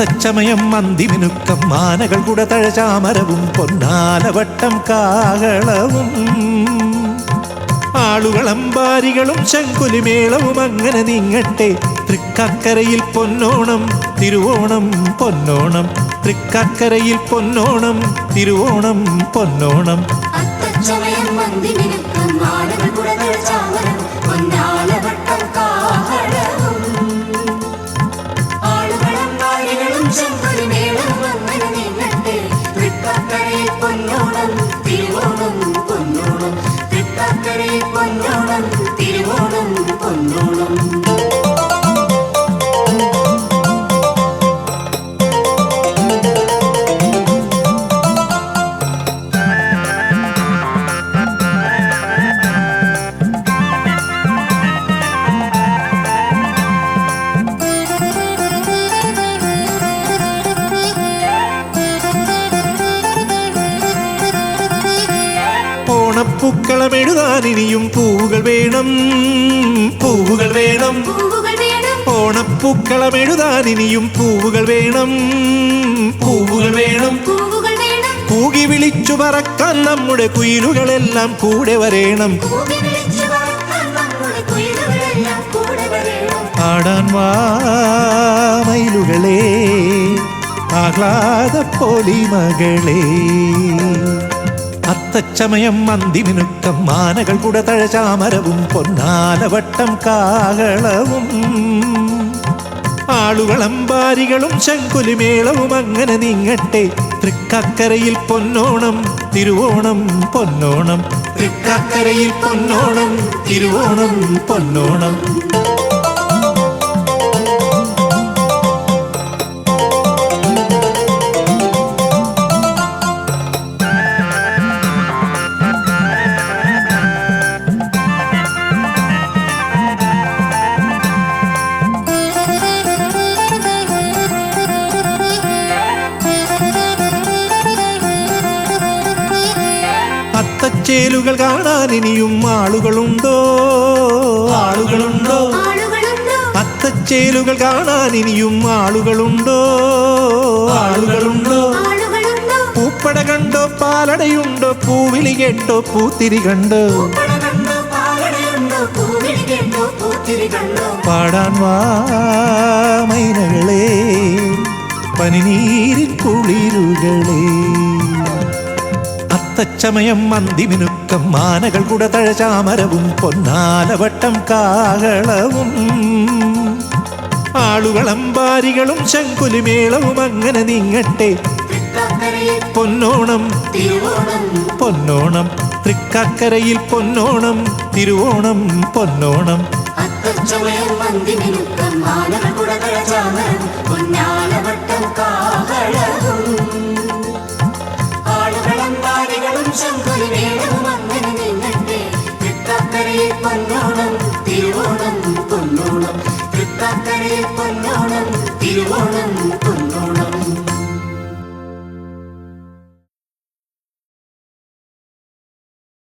അത്തച്ചമയം മന്തിമിനുക്കം മാനകൾ കുടതഴചാമരവും പൊന്നാലവട്ടം കാകളവും ആളുകളമ്പാരികളും ശങ്കുലിമേളവും അങ്ങനെ നീങ്ങട്ടെ. തൃക്കാക്കരയിൽ പൊന്നോണം തിരുവോണം പൊന്നോണം, തൃക്കാക്കരയിൽ പൊന്നോണം തിരുവോണം പൊന്നോണം. അത്തച്ചമയം മന്തിമിനുക്കം മാനകൾ കുടതഴചാമരവും പൊന്നാലവട്ടം കാകളവും ആളുകളമ്പാരികളും ശങ്കുലിമേളവും അങ്ങനെ നീങ്ങട്ടെ. തൃക്കാക്കരയിൽ പൊന്നോണം തിരുവോണം പൊന്നോണം, തൃക്കാക്കരയിൽ പൊന്നോണം തിരുവോണം പൊന്നോണം. ഓണപ്പൂക്കളമെഴുതാനിനിയും പൂവുകൾ വേണം, പൂവുകൾ വേണം. ഓണപ്പൂക്കളമെഴുതാനിനിയും പൂവുകൾ വേണം, പൂവുകൾ വേണം. കൂകി വിളിച്ചു പറക്കാൻ നമ്മുടെ കുയിലുകളെല്ലാം കൂടെ വരേണം. ആടാൻ വാ മയിലുകളെ ആഹ്ലാദ പൊലിമകളെ. അത്തച്ചമയം മന്തിമിനുക്കം മാനകൾ കുടതഴചാമരവും പൊന്നാലവട്ടം കാകളവും ആളുകളമ്പാരികളും ശങ്കുലിമേളവും അങ്ങനെ നീങ്ങട്ടെ. തൃക്കാക്കരയിൽ പൊന്നോണം തിരുവോണം പൊന്നോണം, തൃക്കാക്കരയിൽ പൊന്നോണം തിരുവോണം പൊന്നോണം. അത്തച്ചേലുകൾ കാണാൻ ഇനിയും ആളുകളുണ്ടോ, ആളുകളുണ്ടോ. അത്തച്ചേലുകൾ കാണാൻ ഇനിയും ആളുകളുണ്ടോ, ആളുകളുണ്ടോ. പൂപ്പട കണ്ടോ പാലടയുണ്ടോ, പൂവിളി കേട്ടോ പൂത്തിരി കണ്ടോ. പാടാൻ വാ മൈനകളെ പനിനീരിൻ കുളിരുകളെ. അത്തച്ചമയം മന്തിമിനുക്കം മാനകൾ കുടതഴചാമരവും പൊന്നാലവട്ടം കാകളവും ആളുകളമ്പാരികളും ശങ്കുലിമേളവും അങ്ങനെ നീങ്ങട്ടെ. പൊന്നോണം പൊന്നോണം, തൃക്കാക്കരയിൽ പൊന്നോണം തിരുവോണം പൊന്നോണം. അത്തച്ചമയം മന്തിമിനുക്കം മാനകൾ കുടതഴചാമരവും പൊന്നാലവട്ടം കാകളവും ആളുകളമ്പാരികളും ശങ്കുലിമേളവും അങ്ങനെ നീങ്ങട്ടെ. തൃക്കാക്കരയിൽ പൊന്നോണം തിരുവോണം പൊന്നോണം, തൃക്കാക്കരയിൽ പൊന്നോണം തിരുവോണം പൊന്നോണം.